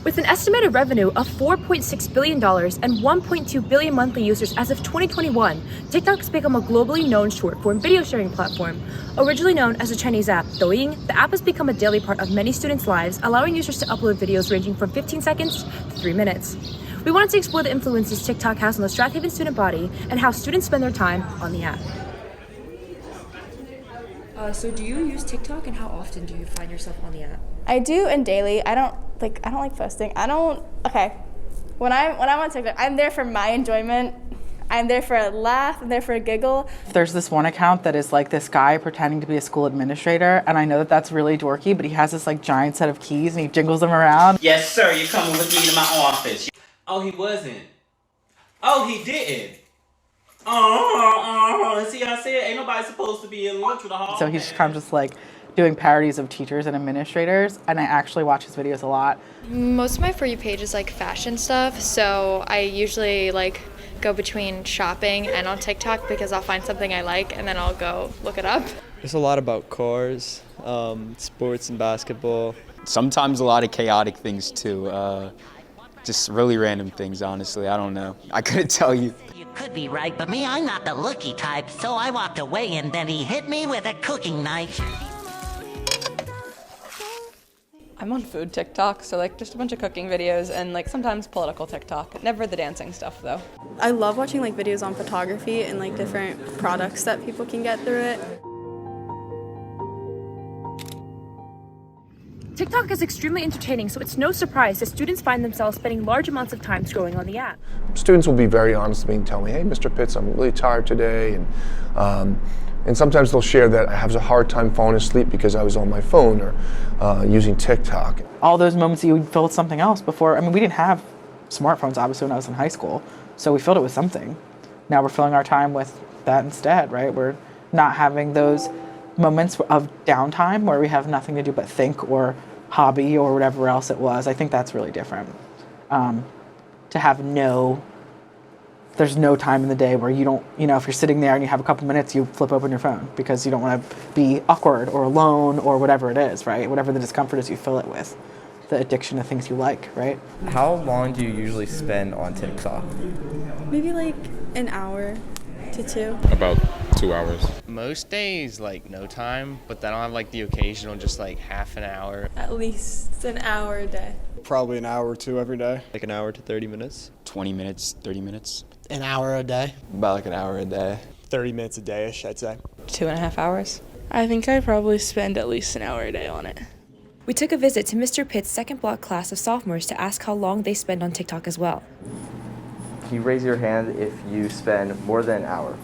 With an estimated revenue of $4.6 billion and 1.2 billion monthly users as of 2021, TikTok has become a globally known short-form video sharing platform. Originally known as a Chinese app, Douyin, the app has become a daily part of many students' lives, allowing users to upload videos ranging from 15 seconds to 3 minutes. We wanted to explore the influences TikTok has on the Strathaven student body and how students spend their time on the app. So do you use TikTok, and how often do you find yourself on the app? I do, and daily. I don't like posting. When I'm on TikTok, I'm there for my enjoyment. I'm there for a laugh, I'm there for a giggle. There's this one account that is like this guy pretending to be a school administrator, and I know that that's really dorky, but he has this like giant set of keys and he jingles them around. Yes, sir, you're coming with me to my office. Oh, he wasn't. Oh, he didn't. See, I said ain't nobody supposed to be in lunch with a hall. So he's just kind of just like doing parodies of teachers and administrators, and I actually watch his videos a lot. Most of my For You page is like fashion stuff, so I usually like go between shopping and on TikTok because I'll find something I like and then I'll go look it up. There's a lot about cars, sports and basketball. Sometimes a lot of chaotic things too. Just really random things, honestly. I don't know. I couldn't tell you. You could be right, but me, I'm not the looky type, so I walked away and then he hit me with a cooking knife. I'm on food TikTok, so like just a bunch of cooking videos and like sometimes political TikTok. Never the dancing stuff though. I love watching like videos on photography and like different products that people can get through it. TikTok is extremely entertaining, so it's no surprise that students find themselves spending large amounts of time scrolling on the app. Students will be very honest with me and tell me, hey, Mr. Pitts, I'm really tired today. And sometimes they'll share that I have a hard time falling asleep because I was on my phone or using TikTok. All those moments that you would fill with something else before. I mean, we didn't have smartphones, obviously, when I was in high school, so we filled it with something. Now we're filling our time with that instead, right? We're not having those moments of downtime where we have nothing to do but think or hobby or whatever else it was. I think that's really different. To have there's no time in the day where you don't, if you're sitting there and you have a couple minutes, you flip open your phone because you don't want to be awkward or alone or whatever it is, right? Whatever the discomfort is, you fill it with the addiction to things you like, right? How long do you usually spend on TikTok? Maybe like an hour to 2. About 2 hours. Most days, like no time, but then I'll have like the occasional just like half an hour. At least an hour a day. Probably an hour or 2 every day. Like an hour to 30 minutes. 20 minutes, 30 minutes. An hour a day. About like an hour a day. 30 minutes a day-ish, I'd say. 2.5 hours. I think I probably spend at least an hour a day on it. We took a visit to Mr. Pitt's second block class of sophomores to ask how long they spend on TikTok as well. Can you raise your hand if you spend more than an hour?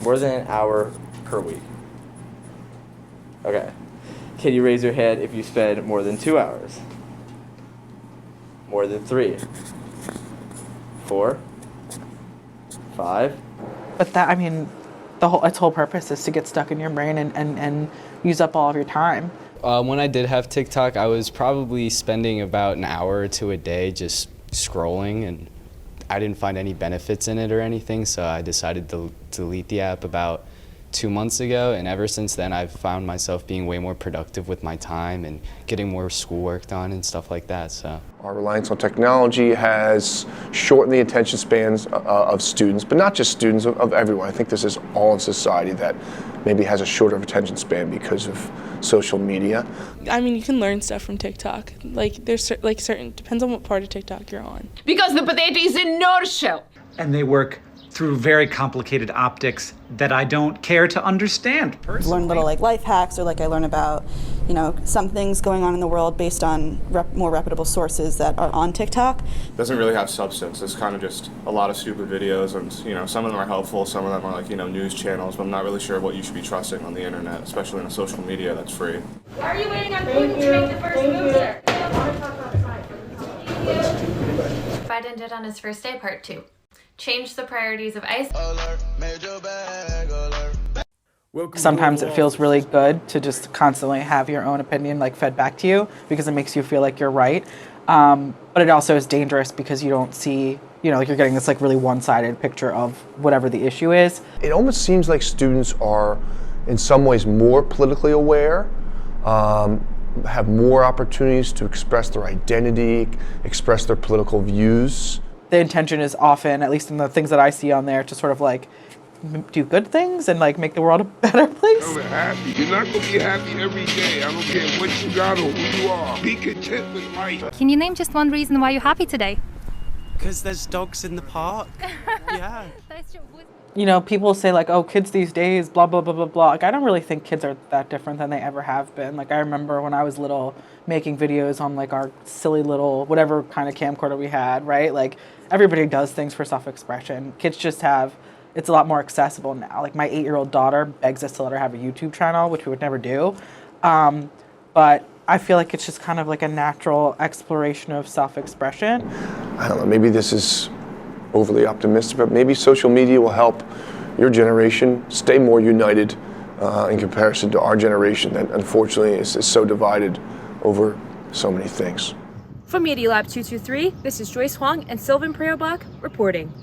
More than an hour per week. Okay. Can you raise your hand if you spend more than 2 hours? More than 3? 4? 5? But its whole purpose is to get stuck in your brain and use up all of your time. When I did have TikTok, I was probably spending about an hour or 2 a day just scrolling, and I didn't find any benefits in it or anything, so I decided to delete the app about 2 months ago, and ever since then I've found myself being way more productive with my time and getting more schoolwork done and stuff like that. So our reliance on technology has shortened the attention spans of students, but not just students, of everyone. I think this is all in society that maybe has a shorter attention span because of social media. I mean, you can learn stuff from TikTok. Like there's certain, depends on what part of TikTok you're on. Because the potato is in nutshell. And they work through very complicated optics that I don't care to understand personally. Learn little like life hacks, or like I learn about, some things going on in the world based on more reputable sources that are on TikTok. Doesn't really have substance. It's kind of just a lot of stupid videos, and some of them are helpful, some of them are like news channels, but I'm not really sure what you should be trusting on the internet, especially in a social media that's free. Why are you waiting on Putin to make the first move, sir? Biden did on his first day, part 2. Change the priorities of ICE. Sometimes it feels really good to just constantly have your own opinion fed back to you because it makes you feel like you're right. But it also is dangerous because you don't see, you're getting this really one-sided picture of whatever the issue is. It almost seems like students are in some ways more politically aware, have more opportunities to express their identity, express their political views. The intention is often, at least in the things that I see on there, to sort of like do good things and like make the world a better place. I'm happy. You're not gonna be happy every day. I don't care what you got or who you are. Be content with life. Can you name just one reason why you're happy today? Because there's dogs in the park. Yeah. You know, people say like, oh, kids these days, blah, blah, blah, blah, blah. Like, I don't really think kids are that different than they ever have been. Like, I remember when I was little making videos on like our silly little, whatever kind of camcorder we had, right? Like, everybody does things for self-expression. Kids just have, it's a lot more accessible now. Like, my 8-year-old daughter begs us to let her have a YouTube channel, which we would never do. But I feel like it's just kind of like a natural exploration of self-expression. I don't know, maybe this is overly optimistic, but maybe social media will help your generation stay more united in comparison to our generation that unfortunately is so divided over so many things. From Media Lab 223, this is Joyce Huang and Sylvan Prey-Harbaugh reporting.